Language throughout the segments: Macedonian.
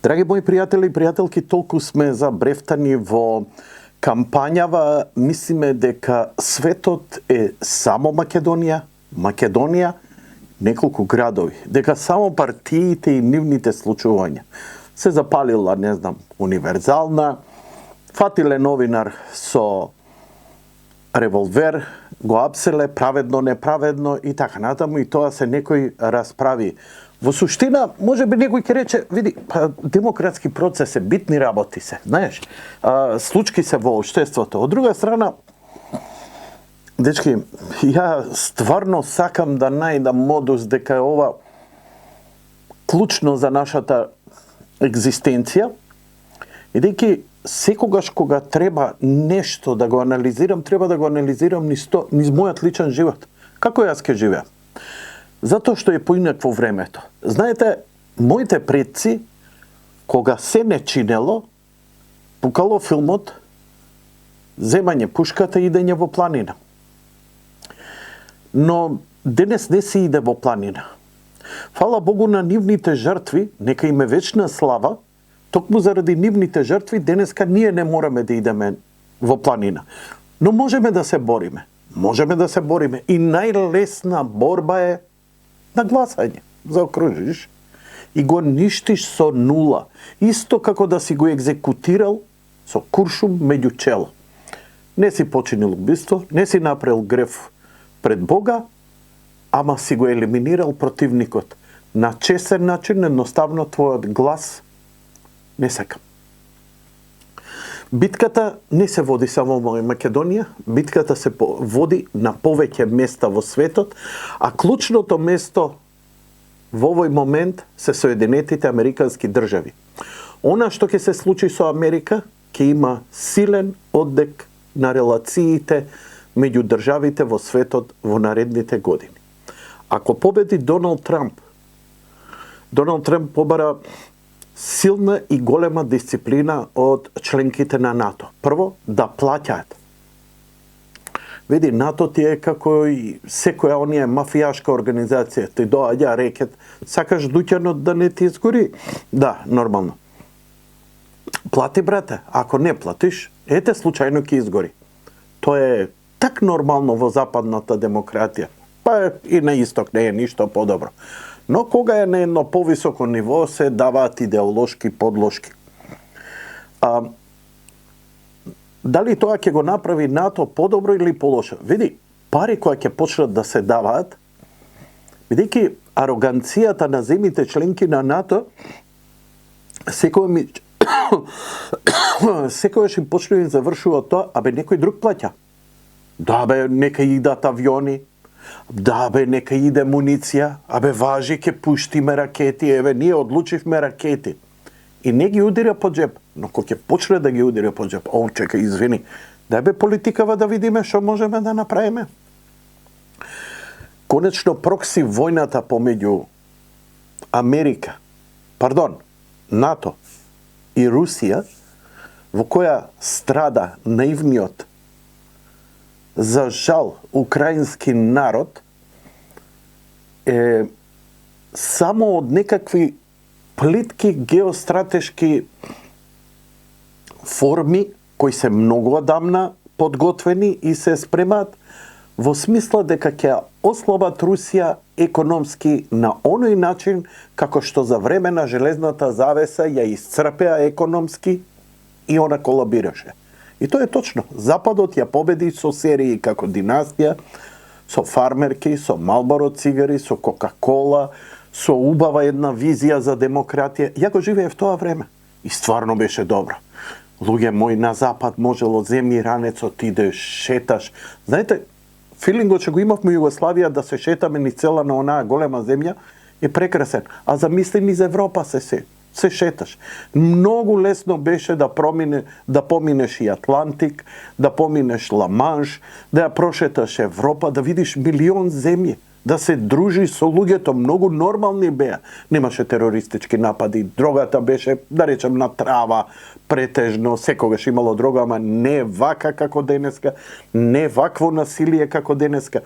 Драги мои пријатели и пријателки, толку сме забрефтани во кампањава, мислиме дека светот е само Македонија, неколку градови, дека само партиите и нивните случувања. Се запалила, не знам, универзална, фатиле новинар со револвер, го апселе праведно, неправедно и така натаму, и тоа се некој расправи. Во суштина, може би некој ќе рече, види, демократски процес е, битни работи се, знаеш, случки се во општеството. Од друга страна, дечки, ја стварно сакам да најдам модус дека е ова клучно за нашата екзистенција, бидејќи секогаш кога треба нешто да го анализирам, треба да го анализирам низ мојот личен живот. Како јас ке живеам? Затоа што е поинакво времето. Знаете, моите предци, кога се не чинело, пукало филмот земање пушката и идење во планина. Но денес не се иде во планина. Фала Богу на нивните жртви, нека им е вечна слава, токму заради нивните жртви денеска ние не мораме да идеме во планина. Но можеме да се бориме. Можеме да се бориме. И најлесна борба е на гласање. Заокружиш и го ништиш со нула. Исто како да си го екзекутирал со куршум меѓу чело. Не си починил убиство, не си направил греф пред Бога, ама си го елиминирал противникот. На честен начин, едноставно твојот глас не сакам. Битката не се води само во Македонија, битката се води на повеќе места во светот, а клучното место во овој момент се Соединетите Американски држави. Она што ќе се случи со Америка, ќе има силен оддек на релациите меѓу државите во светот во наредните години. Ако победи Доналд Трамп побара силна и голема дисциплина од членките на НАТО. Прво, да плаќаат. Види, НАТО ти е како и секоја оние мафијашка организација. Ти доаѓа рекет, сакаш дуќанот да не ти изгори? Да, нормално. Плати, брате. Ако не платиш, ете случајно ќе изгори. Тоа е так нормално во западната демократија. Па и на исток не е ништо подобро. Но кога е на едно повисоко ниво, се даваат идеолошки подложки. Дали тоа ќе го направи НАТО подобро или полошо? Види, пари кои ќе почнат да се даваат, бидејќи ароганцијата на земите членки на НАТО, секојаш им почне да завршува тоа, абе некој друг плаќа. Да бе, нека идат авиони, да бе, нека иде муниција, абе важи, ке пуштиме ракети, еве, ние одлучивме ракети. И не ги удира по джеб, но кој ќе почне да ги удира по джеб, чека, извини, дај бе политикава да видиме што можеме да направиме. Конечно, прокси војната помеѓу НАТО и Русија, во која страда наивниот, за жал, украински народ е само од некакви плитки геостратешки форми кои се многу одамна подготвени и се спремаат во смисла дека ќе ослабат Русија економски на оној начин како што за време на железната завеса ја исцрпеа економски и она колабираше. И тоа е точно. Западот ја победи со серии како Династија, со фармерки, со Малборо цигари, со Кока-кола, со убава една визија за демократија. Ја го живеев тоа време. И стварно беше добро. Луѓе мои, на запад можело земји ранецот, идеш, шеташ. Знаете, филингот што го имавме Југославија да се шетаме ни цела на онаа голема земја е прекрасен. А замисли низ Европа се шеташ. Многу лесно беше да поминеш и Атлантик, да поминеш Ла-Манш, да ја прошеташ Европа, да видиш милион земји, да се дружиш со луѓето, многу нормални беа. Немаше терористички напади, дрогата беше, да речем, на трава, претежно, секогаш имало дрога, ама не вака како денеска, не вакво насилие како денеска.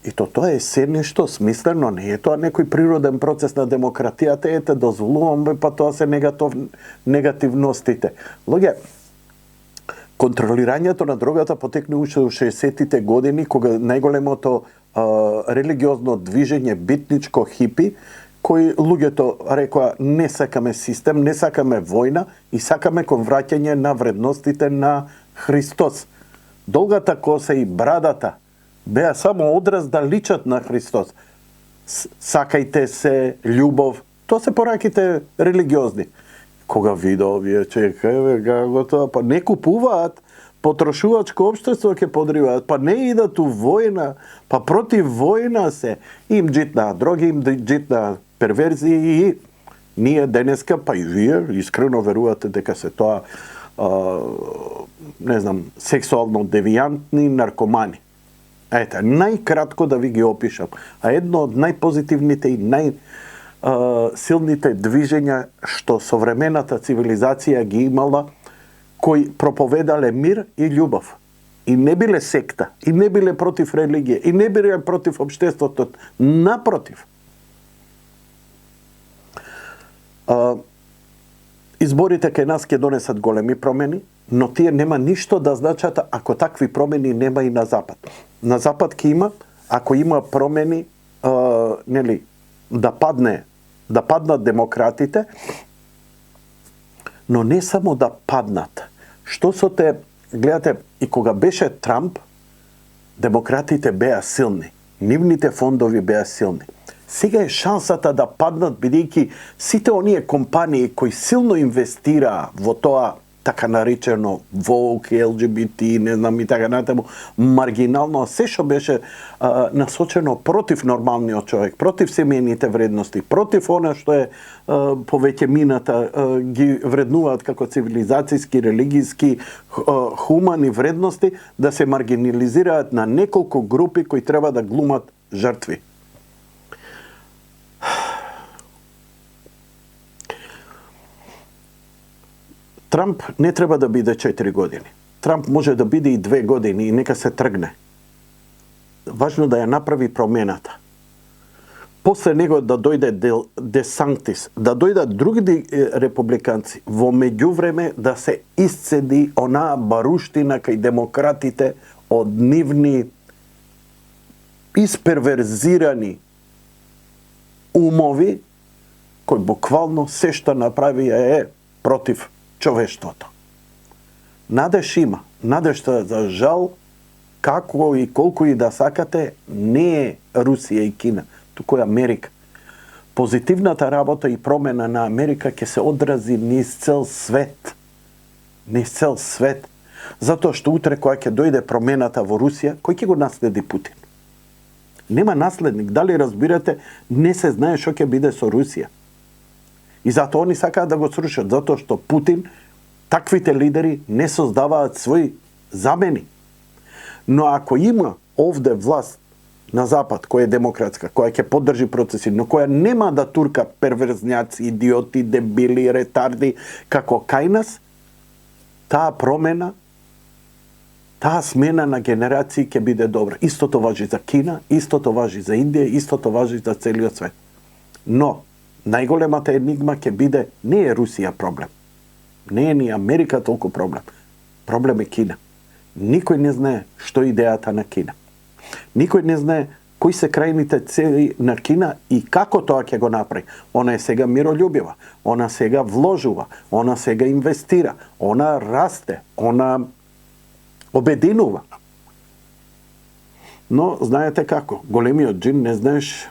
И тоа е се нешто смислено, не е тоа некој природен процес на демократијата, ете дозволуваме, па тоа се негативностите. Луѓе, контролирањето на дрогата потекне уште во 60-тите години, кога најголемото религиозно движење битничко хипи, кои луѓето рекоа не сакаме систем, не сакаме војна и сакаме кон враќање на вредностите на Христос. Долгата коса и брадата беа само одраз да личат на Христос. Сакајте се, љубов, тоа се пораките религиозни. Кога видо овие, чекај, готово, па не купуваат, потрошувачко општество ќе подриваат, па не идат у војна, па против војна се, им джитна дроги, им джитна перверзии и ние денеска, па и вие, искрено верувате дека се тоа, не знам, сексуално девијантни наркомани. Ете, најкратко да ви ги опишам. А едно од најпозитивните и најсилните движења што современата цивилизација ги имала, кои проповедале мир и љубов. И не биле секта, и не биле против религија, и не биле против општеството. Напротив. Изборите кај нас ќе донесат големи промени, но тие нема ништо да значат ако такви промени нема и на Запад. На Запад ќе има, ако има промени, нели, да паднат демократите, но не само да паднат. Што со те, гледате, и кога беше Трамп, демократите беа силни, нивните фондови беа силни. Сега е шансата да паднат, бидејќи сите оние компании кои силно инвестираа во тоа така наречено woke, LGBT, не знам и така натаму, маргинално, се што беше насочено против нормалниот човек, против семејните вредности, против она што е повеќе мината, ги вреднуваат како цивилизацијски, религијски, хумани вредности, да се маргинализираат на неколку групи кои треба да глумат жртви. Трамп не треба да биде 4 години. Трамп може да биде и 2 години и нека се тргне. Важно да ја направи промената. После него да дојде Десантис, да дојдат други републиканци, во меѓувреме да се исцеди онаа баруштина кај демократите од нивни исперверзирани умови, кои буквално се што направија е против човештвото. Надеж има. Надежта, за жал, како и колку и да сакате, не е Русија и Кина, туку е Америка. Позитивната работа и промена на Америка ќе се одрази низ цел свет. Низ цел свет. Затоа што утре кога ќе дојде промената во Русија, кој ќе го наследи Путин? Нема наследник. Дали разбирате, не се знае што ќе биде со Русија. И затоа они сакаат да го срушат, затоа што Путин, таквите лидери не создаваат своји замени. Но ако има овде власт на Запад, која е демократска, која ќе поддржи процеси, но која нема да турка перверзњаци, идиоти, дебили, ретарди, како кај нас, таа промена, таа смена на генерации ќе биде добра. Истото важи за Кина, истото важи за Индија, истото важи за целиот свет. Но, најголемата енигма ќе биде, не е Русија проблем. Не е ни Америка толку проблем. Проблем е Кина. Никој не знае што е идејата на Кина. Никој не знае кои се крајните цели на Кина и како тоа ќе го направи. Она е сега миролюбива, она сега вложува, она сега инвестира, она расте, она обединува. Но знаете како, големиот джин не знаеш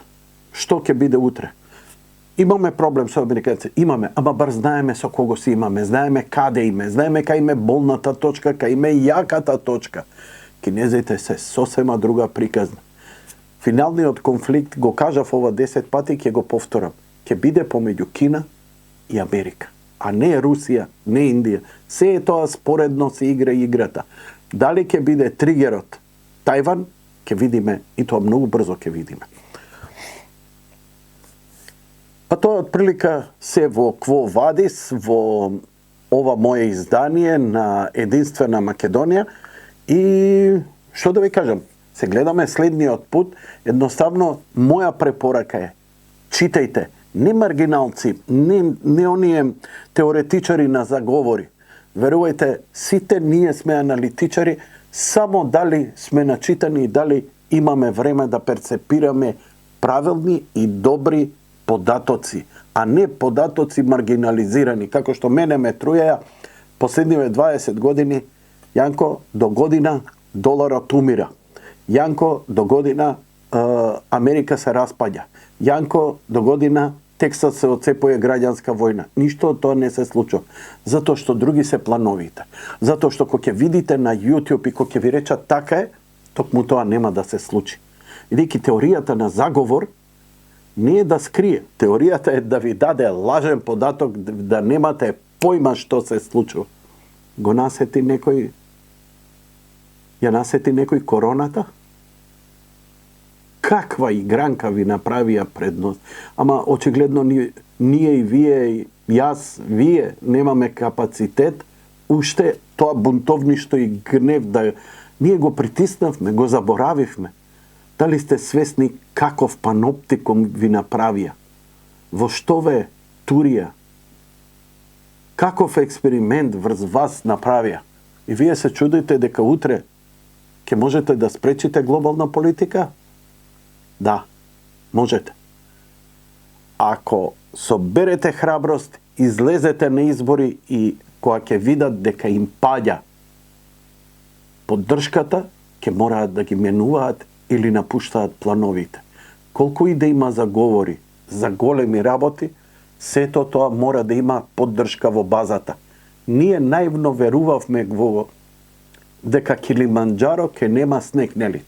што ќе биде утре. Имаме проблем со американци, имаме, ама бар знаеме со кого си имаме, знаеме каде име, знаеме кај име болната точка, кај име јаката точка. Кинезите се сосема друга приказна. Финалниот конфликт, го кажав ова 10 пати, ќе го повторам. Ќе биде помеѓу Кина и Америка, а не Русија, не Индија. Се е тоа споредно се игра играта. Дали ќе биде тригерот Тајван, ќе видиме, и тоа многу брзо ќе видиме. А тоа отприлика се во Кво Вадис, во ова моје издание на Единствена Македонија и што да ви кажам, се гледаме следниот пут, едноставно моја препорака е читајте, не маргиналци, не оние теоретичари на заговори. Верувајте, сите ние сме аналитичари, само дали сме начитани и дали имаме време да перцепираме правилни и добри податоци, а не податоци маргинализирани, како што мене ме труеја последниве 20 години. Јанко, до година доларот умира. Јанко, до година Америка се распаѓа. Јанко, до година Тексас се оцепува граѓанска војна. Ништо од тоа не се случува. Затоа што други се плановите. Затоа што кога ќе видите на YouTube и кога ќе ви речат така е, токму тоа нема да се случи. Бидејќи теоријата на заговор не е да скрие. Теоријата е да ви даде лажен податок, да немате појма што се случува. Го насети некој, ја насети некој короната? Каква игранка ви направија пред нос? Ама очигледно ние и вие, и јас, вие немаме капацитет уште тоа бунтовништо и гнев да ние го притиснавме, го заборавивме. Дали сте свесни каков паноптикум ви направија? Во што ве турија? Каков експеримент врз вас направија? И вие се чудите дека утре ќе можете да спречите глобална политика? Да, можете. Ако соберете храброст, излезете на избори и кога ќе видат дека им паѓа поддршката, ќе мораат да ги менуваат или напуштаат плановите. Колку и да има заговори за големи работи, сето тоа мора да има поддршка во базата. Ние наивно верувавме во дека Килиманџаро ќе нема снег, нели?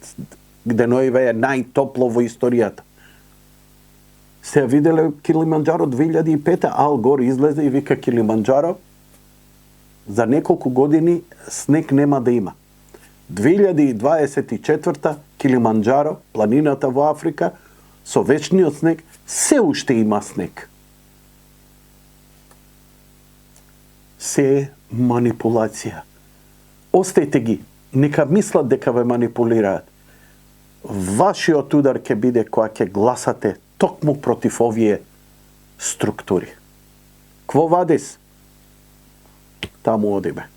Деноиве е најтопло во историјата. Се виделе Килиманџаро 2005, Ал Гор излезе и вика Килиманџаро за неколку години снег нема да има. 2024 Килиманџаро, планината во Африка, со вечниот снег, се уште има снег. Се е манипулација. Остајте ги, нека мислат дека ве манипулираат. Вашиот удар ќе биде кога ќе гласате токму против овие структури. Кво вадис? Таму одиме.